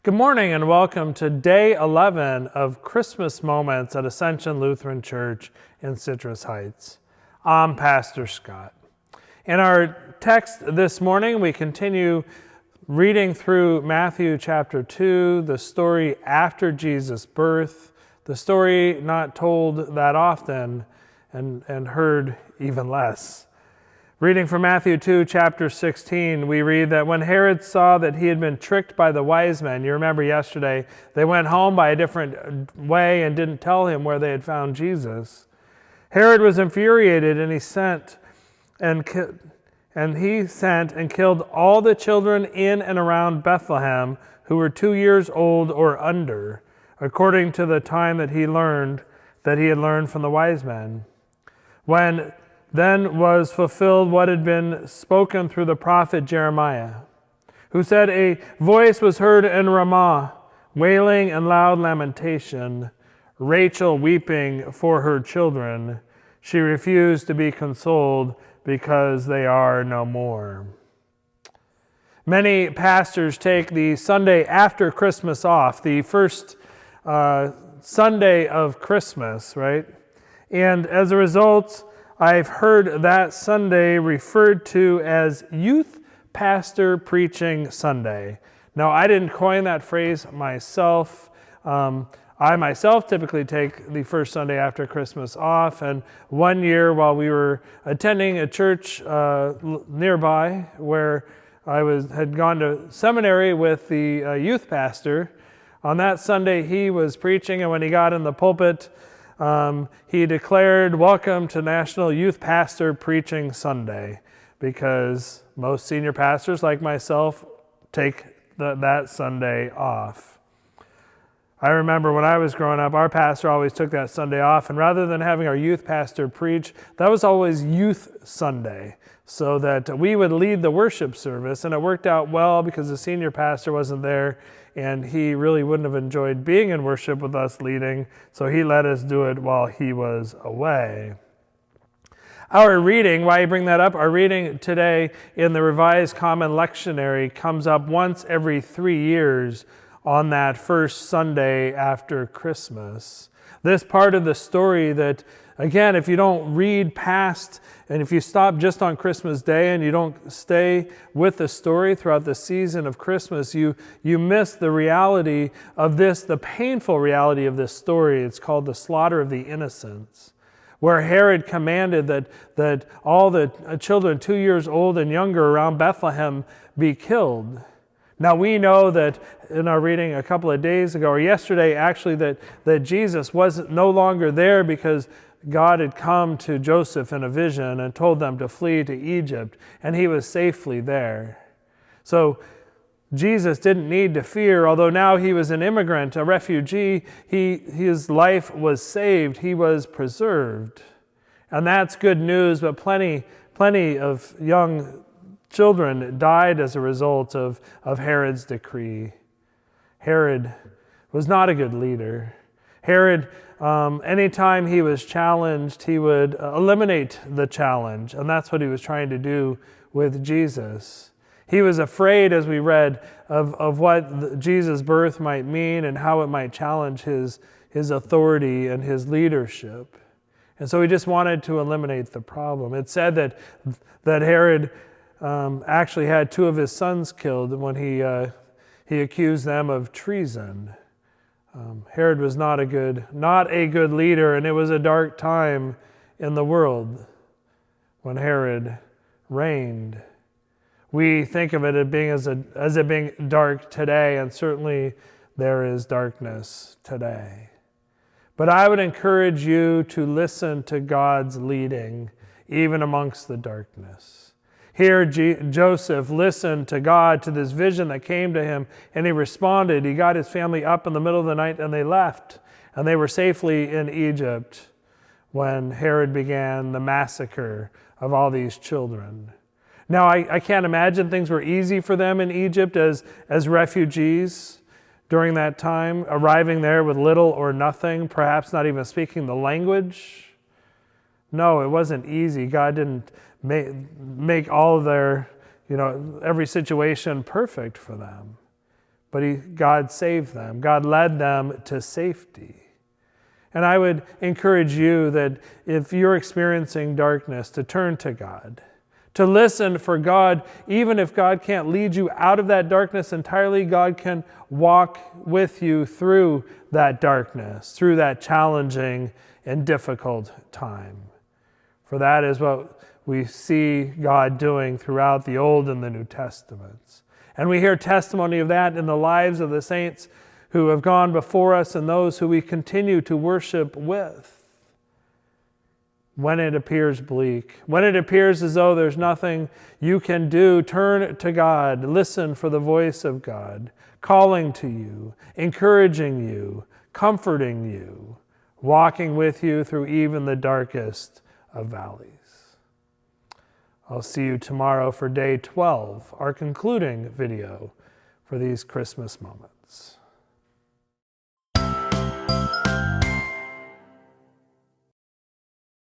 Good morning and welcome to day 11 of Christmas Moments at Ascension Lutheran Church in Citrus Heights. I'm Pastor Scott. In our text this morning, we continue reading through Matthew chapter 2, the story after Jesus' birth, the story not told that often and heard even less. Reading from Matthew 2, chapter 16, we read that when Herod saw that he had been tricked by the wise men, you remember yesterday, they went home by a different way and didn't tell him where they had found Jesus. Herod was infuriated, and he sent and killed all the children in and around Bethlehem who were 2 years old or under, according to the time that he had learned from the wise men. When then was fulfilled what had been spoken through the prophet Jeremiah, who said, "A voice was heard in Ramah, wailing and loud lamentation, Rachel weeping for her children. She refused to be consoled because they are no more." Many pastors take the Sunday after Christmas off, the first Sunday of Christmas, right? And as a result, I've heard that Sunday referred to as Youth Pastor Preaching Sunday. Now, I didn't coin that phrase myself. I myself typically take the first Sunday after Christmas off, and one year while we were attending a church nearby where I had gone to seminary with the youth pastor, on that Sunday he was preaching, and when he got in the pulpit, he declared, "Welcome to National Youth Pastor Preaching Sunday," because most senior pastors like myself take that Sunday off. I remember when I was growing up, our pastor always took that Sunday off, and rather than having our youth pastor preach, that was always Youth Sunday, so that we would lead the worship service, and it worked out well because the senior pastor wasn't there, and he really wouldn't have enjoyed being in worship with us leading, so he let us do it while he was away. Our reading, why I bring that up, our reading today in the Revised Common Lectionary comes up once every 3 years on that first Sunday after Christmas. This part of the story that, again, if you don't read past, and if you stop just on Christmas Day and you don't stay with the story throughout the season of Christmas, you miss the reality of this, the painful reality of this story. It's called the slaughter of the innocents, where Herod commanded that all the children 2 years old and younger around Bethlehem be killed. Now we know that in our reading a couple of days ago, or yesterday actually, that Jesus was no longer there because God had come to Joseph in a vision and told them to flee to Egypt, and he was safely there. So Jesus didn't need to fear, although now he was an immigrant, a refugee, his life was saved, he was preserved. And that's good news, but plenty of young children died as a result of Herod's decree. Herod was not a good leader. Herod, anytime he was challenged, he would eliminate the challenge, and that's what he was trying to do with Jesus. He was afraid, as we read, of what Jesus' birth might mean and how it might challenge his authority and his leadership. And so he just wanted to eliminate the problem. It said that Herod actually had 2 of his sons killed when he accused them of treason. Herod was not a good leader, and it was a dark time in the world when Herod reigned. We think of it as it being dark today, and certainly there is darkness today. But I would encourage you to listen to God's leading, even amongst the darkness. Here, Joseph listened to God, to this vision that came to him, and he responded. He got his family up in the middle of the night, and they left. And they were safely in Egypt when Herod began the massacre of all these children. Now, I can't imagine things were easy for them in Egypt as refugees during that time, arriving there with little or nothing, perhaps not even speaking the language. No, it wasn't easy. God didn't make all of their, every situation perfect for them. but God saved them. God led them to safety. And I would encourage you that if you're experiencing darkness, to turn to God, to listen for God. Even if God can't lead you out of that darkness entirely, God can walk with you through that darkness, through that challenging and difficult time. For that is what we see God doing throughout the Old and the New Testaments. And we hear testimony of that in the lives of the saints who have gone before us and those who we continue to worship with. When it appears bleak, when it appears as though there's nothing you can do, turn to God, listen for the voice of God, calling to you, encouraging you, comforting you, walking with you through even the darkest of valleys. I'll see you tomorrow for day 12, our concluding video for these Christmas moments.